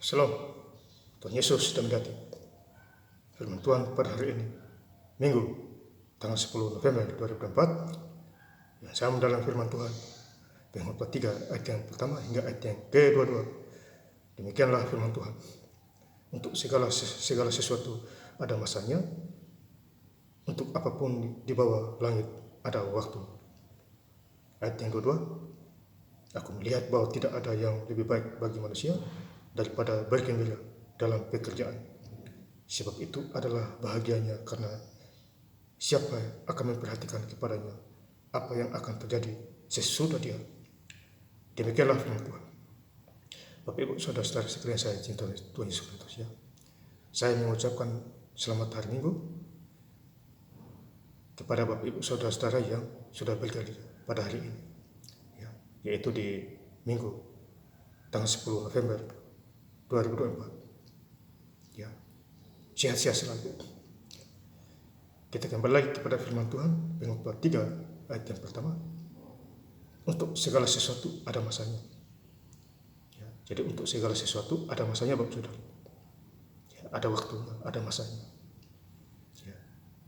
Shalom, Tuhan Yesus sudah mendatang. Firman Tuhan pada hari ini, Minggu, tanggal 10 November 2024, yang sama dalam firman Tuhan, Pengkhotbah 3 ayat yang pertama hingga ayat yang ke-22. Demikianlah firman Tuhan. Untuk segala sesuatu ada masanya, untuk apapun di bawah langit ada waktu. Ayat yang kedua, aku melihat bahwa tidak ada yang lebih baik bagi manusia daripada bergembira dalam pekerjaan. Sebab itu adalah bahagianya karena siapa akan memperhatikan kepadanya apa yang akan terjadi sesudah dia. Demikianlah firman Tuhan. Bapak Ibu Saudara-saudara sekalian saya cinta Tuhan Yesus Kristus ya. Saya mengucapkan selamat hari Minggu kepada Bapak Ibu Saudara-saudara yang sudah bergerilya pada hari ini. Ya, yaitu di Minggu tanggal 10 November 2024. Ya. Sehat-sehat selalu. Kita kembali lagi kepada firman Tuhan, Pengkhotbah 3 ayat yang pertama. Untuk segala sesuatu ada masanya. Ya, jadi untuk segala sesuatu ada masanya Bapak Saudara. Ya, ada waktunya, ada masanya. Ya,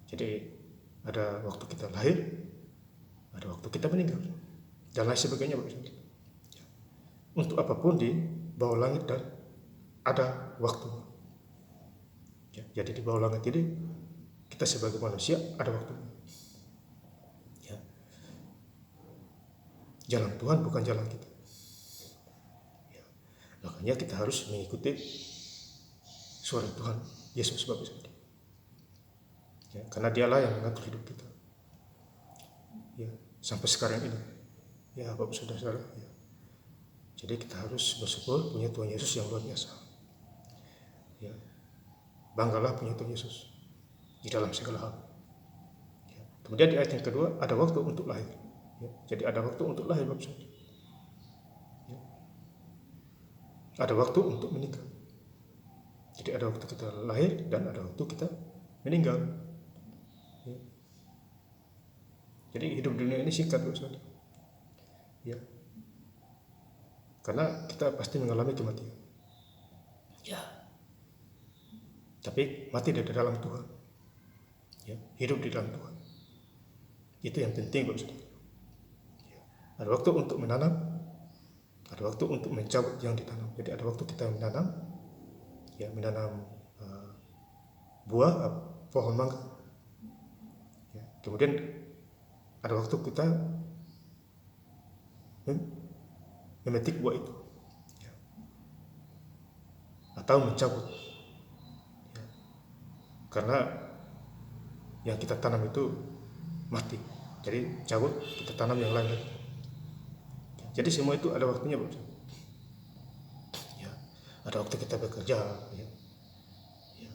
jadi ada waktu kita lahir, ada waktu kita meninggal, dan lain sebagainya Bapak Saudara. Ya. Untuk apapun di bawah langit dan ada waktunya. Ya, jadi di bawah langit ini kita sebagai manusia ada waktunya. Ya. Jalan Tuhan bukan jalan kita. Ya. Makanya kita harus mengikuti suara Tuhan Yesus Bapak Saudara. Ya, karena dialah yang mengatur hidup kita. Ya, sampai sekarang ini. Ya Bapak Saudara. Ya. Jadi kita harus bersyukur punya Tuhan Yesus yang luar biasa. Ya. Banggalah punya Tuhan Yesus di dalam segala hal. Ya. Kemudian di ayat yang kedua ada waktu untuk lahir. Ya. Jadi ada waktu untuk lahir Bapak Saudara. Ya. Ada waktu untuk meninggal. Jadi ada waktu kita lahir dan ada waktu kita meninggal. Ya. Jadi hidup dunia ini singkat Bapak Saudara. Ya. Karena kita pasti mengalami kematian. Ya. Tapi mati di dalam Tuhan. Ya, hidup di dalam Tuhan. Itu yang penting Bapak Saudara. Ya. Ada waktu untuk menanam, ada waktu untuk mencabut yang ditanam. Jadi ada waktu kita menanam, ya menanam buah pohon mangga. Ya. Kemudian ada waktu kita memetik buah itu, ya. Atau mencabut, ya. Karena yang kita tanam itu mati, jadi cabut kita tanam yang lain lagi. Jadi semua itu ada waktunya Bapak. Ya, ada waktu kita bekerja, ya. Ya.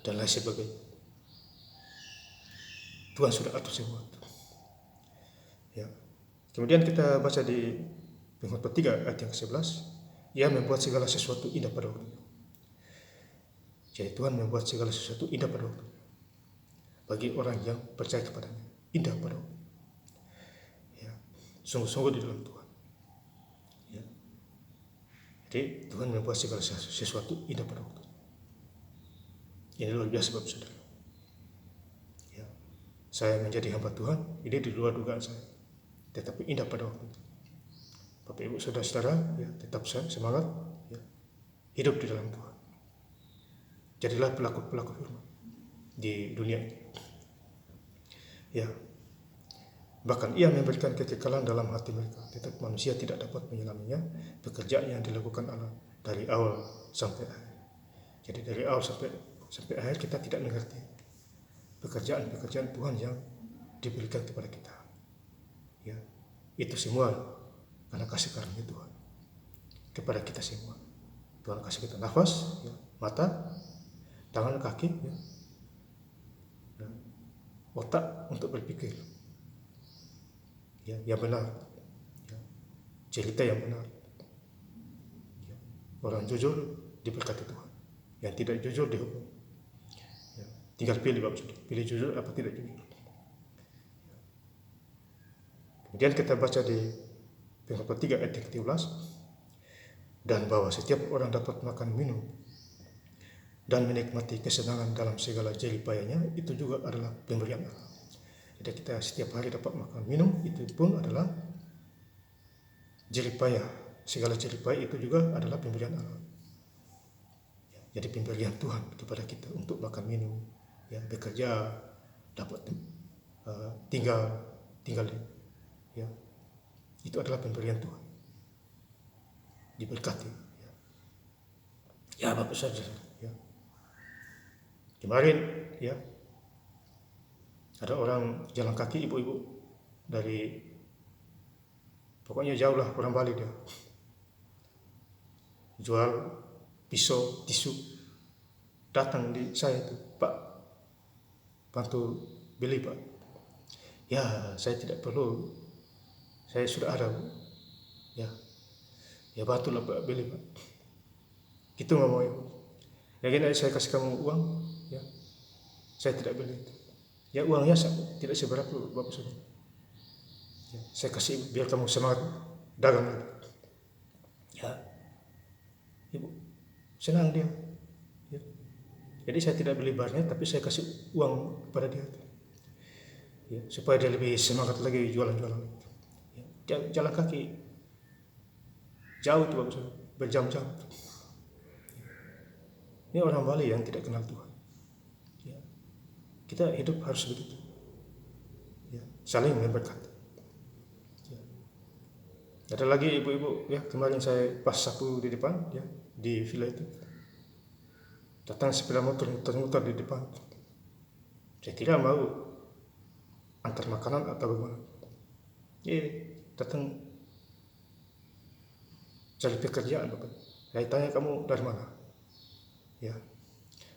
Dan lain sebagainya. Tuhan sudah atur semua. Ya. Kemudian kita baca di Pengkhotbah 3 ayat yang ke-11, Ia membuat segala sesuatu indah pada waktunya. Jadi Tuhan membuat segala sesuatu indah pada waktunya. Bagi orang yang percaya kepadanya, indah pada waktunya. Ya. Sungguh-sungguh di dalam Tuhan. Ya. Jadi Tuhan membuat segala sesuatu indah pada waktunya. Ini luar biasa Bapak Saudara. Ya. Saya menjadi hamba Tuhan, ini di luar dugaan saya, tetapi indah pada waktunya. Bapak Ibu Saudara-saudara, ya, tetap semangat, ya, hidup di dalam Tuhan. Jadilah pelaku-pelaku firman di dunia ini. Ya. Bahkan Ia memberikan kekekalan dalam hati mereka, tetapi manusia tidak dapat menyelaminya. Pekerjaan yang dilakukan Allah dari awal sampai akhir. Jadi dari awal sampai akhir kita tidak mengerti pekerjaan Tuhan yang diberikan kepada kita. Ya, itu semua karena kasih karunia Tuhan kepada kita semua. Tuhan kasih kita nafas, ya, mata, tangan, kaki, ya, dan otak untuk berpikir, ya, yang benar, ya, cerita yang benar. Ya, orang jujur diberkati Tuhan, yang tidak jujur dihukum. Ya, tinggal pilih Bapak Saudara, pilih jujur apa tidak jujur. Ya. Kemudian kita baca di Pengkhotbah 3 ayat 13, dan bahwa setiap orang dapat makan minum dan menikmati kesenangan dalam segala jeripayanya, itu juga adalah pemberian Allah. Jadi kita setiap hari dapat makan minum, itu pun adalah jeripaya. Segala jeripaya itu juga adalah pemberian Allah. Jadi pemberian Tuhan kepada kita untuk makan minum, ya, bekerja, dapat tinggal, ya, itu adalah pemberian Tuhan. Diberkati, ya, ya Bapak saja, ya. Kemarin, ya, ada orang jalan kaki, ibu-ibu dari, pokoknya jauh lah, orang Bali dia, jual pisau, tisu, datang di saya itu, Pak, bantu beli Pak. Ya, saya tidak perlu, saya sudah ada, ya, ya bantulah Pak, beli Pak. Gitu nggak mau ya. Lagi saya kasih kamu uang, ya, saya tidak beli. Ya uangnya tidak seberapa Bapak Saudara. Ya, saya kasih biar kamu semangat dagang. Ya, ibu senang dia. Ya. Jadi saya tidak beli barnya, tapi saya kasih uang kepada dia. Ya, supaya dia lebih semangat lagi jualan-jualan. Ya, jalan kaki jauh tuh Bapak Saudara, berjam-jam. Ini orang Bali yang tidak kenal Tuhan. Ya. Kita hidup harus begitu. Ya, saling memberkati. Ya. Ada lagi ibu-ibu, ya, kemarin saya pas sapu di depan, ya, di villa itu. Datang sepeda motor muter-muter di depan. Saya kira mau antar makanan atau bagaimana. Datang cari pekerjaan Bapak. Saya tanya, kamu dari mana? Ya,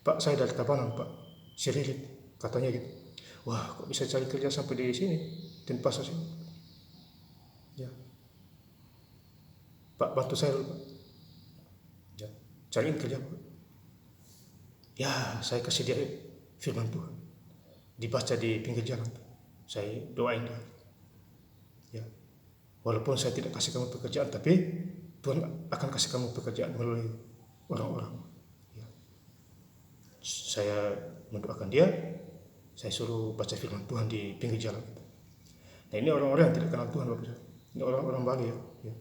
Pak, saya dari Tabanan Pak, Siririt, katanya gitu. Wah, kok bisa cari kerja sampai di sini, Denpasar sini? Ya, Pak, bantu saya dulu Pak. Ya, cariin kerja Pak. Ya, saya kasih dia firman Tuhan, dibaca di pinggir jalan. Saya doain dia. Ya, walaupun saya tidak kasih kamu pekerjaan, tapi Tuhan akan kasih kamu pekerjaan melalui orang-orang. Saya mendoakan dia, saya suruh baca firman Tuhan di pinggir jalan. Nah, ini orang-orang yang tidak kenal Tuhan Bapak. Ini orang-orang Bali, ya,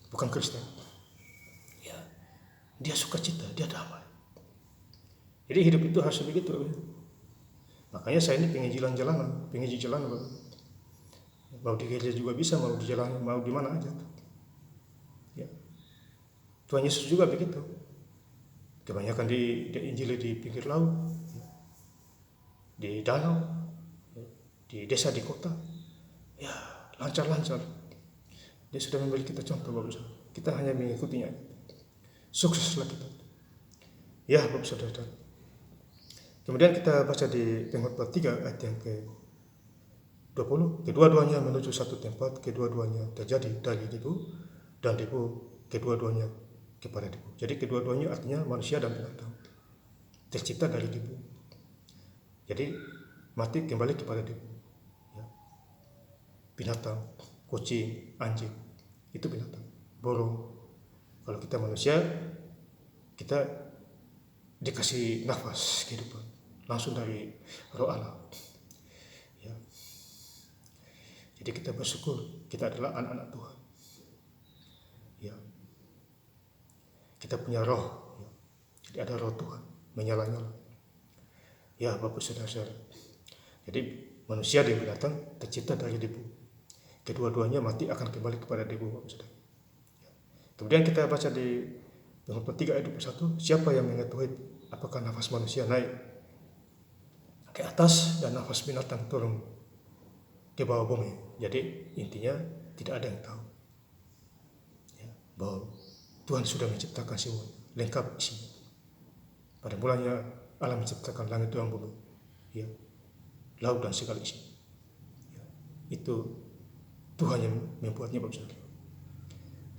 bukan Kristen. Ya, dia sukacita, dia damai. Jadi hidup itu harus begitu. Makanya saya ini pengen jalan-jalanan, mau di gereja juga bisa, mau di jalan, mau di mana aja. Ya, Tuhan Yesus juga begitu. Kebanyakan di Injil di pinggir laut, di danau, di desa, di kota, ya lancar-lancar. Dia sudah memberi kita contoh Bapak Saudara. Kita hanya mengikutinya. Sukseslah kita. Ya Bapak Saudara. Kemudian kita baca di Pengkhotbah 3 ayat yang ke-20. Kedua-duanya menuju satu tempat, kedua-duanya terjadi dari debu, dan debu kedua-duanya kepada debu. Jadi kedua-duanya artinya manusia dan binatang tercipta dari debu. Jadi mati kembali kepada debu. Ya. Binatang, kucing, anjing, itu binatang. Burung. Kalau kita manusia, kita dikasih nafas kehidupan langsung dari Roh Allah. Ya. Jadi kita bersyukur kita adalah anak-anak Tuhan. Ya. Kita punya roh, ya. Jadi ada roh Tuhan menyala-nyala. Ya Bapak Saudara. Jadi manusia dan binatang tercipta dari debu. Kedua-duanya mati akan kembali kepada debu Bapak Saudara. Ya. Kemudian kita baca di Pengkhotbah 3 ayat 21. Siapa yang mengetahui apakah nafas manusia naik ke atas dan nafas binatang turun ke bawah bumi. Jadi intinya tidak ada yang tahu. Ya, bahwa Tuhan sudah menciptakan semua, lengkap isinya. Pada mulanya Allah menciptakan langit dan bumi, ya, laut dan segala isi. Ya, itu Tuhan yang membuatnya Bapak Saudara.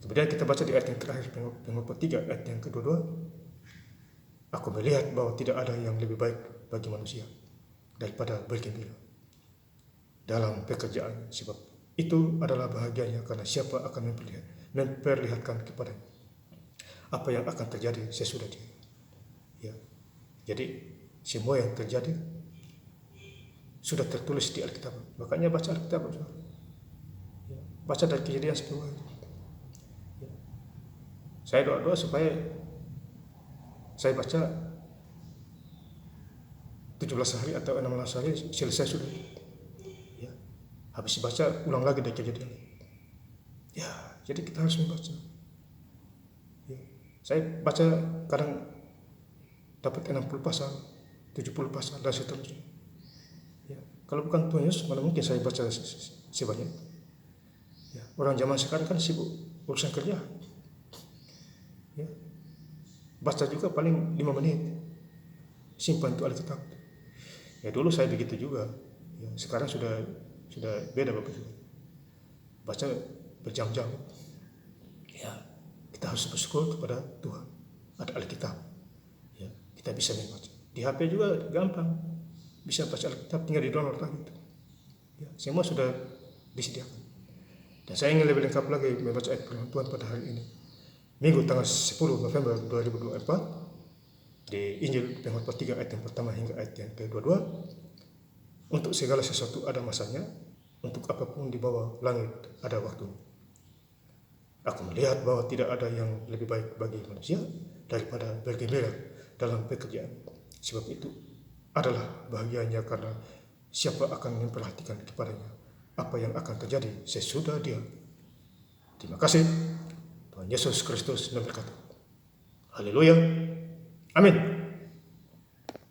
Kemudian kita baca di ayat yang terakhir Pengkhotbah 3 ayat yang kedua. Aku melihat bahwa tidak ada yang lebih baik bagi manusia daripada bergembira dalam pekerjaan, sebab itu adalah bahagianya karena siapa akan memperlihatkan kepadanya apa yang akan terjadi sesudah dia. Ya. Jadi semua yang terjadi sudah tertulis di Alkitab. Makanya baca Alkitab. Ya. Baca dari Kejadian 10. Ya. Saya doa supaya saya baca 17 hari atau 16 hari selesai sudah. Ya. Habis baca ulang lagi dari Kejadian. Ya, jadi kita harus membaca. Ya. Saya baca kadang dapat 60 pasal, 70 pasal dan seterusnya. Ya. Kalau bukan Tuhan Yesus, mana mungkin saya baca sebanyak itu. Ya. Orang zaman sekarang kan sibuk urusan kerja. Ya. Baca juga paling 5 menit. Simpan itu Alkitab. Ya dulu saya begitu juga. Ya, sekarang sudah beda Bapak Ibu. Baca berjam-jam. Ya, kita harus bersyukur kepada Tuhan. Ada Alkitab. Ya, kita bisa membaca. Di HP juga gampang. Bisa baca Alkitab, tinggal di-download lagi. Ya, semua sudah disediakan. Dan saya ingin lebih lengkap lagi membaca ayat firman Tuhan pada hari ini. Minggu tanggal 10 November 2024 di Injil Pengkhotbah 3 ayat yang pertama hingga ayat yang ke-22. Untuk segala sesuatu ada masanya, untuk apapun di bawah langit ada waktu. Aku melihat bahwa tidak ada yang lebih baik bagi manusia daripada bergembira dalam pekerjaan. Sebab itu adalah bahagianya karena siapa akan memperhatikan kepadanya apa yang akan terjadi sesudah dia. Terima kasih. Tuhan Yesus Kristus memberkati. Haleluya. Amin.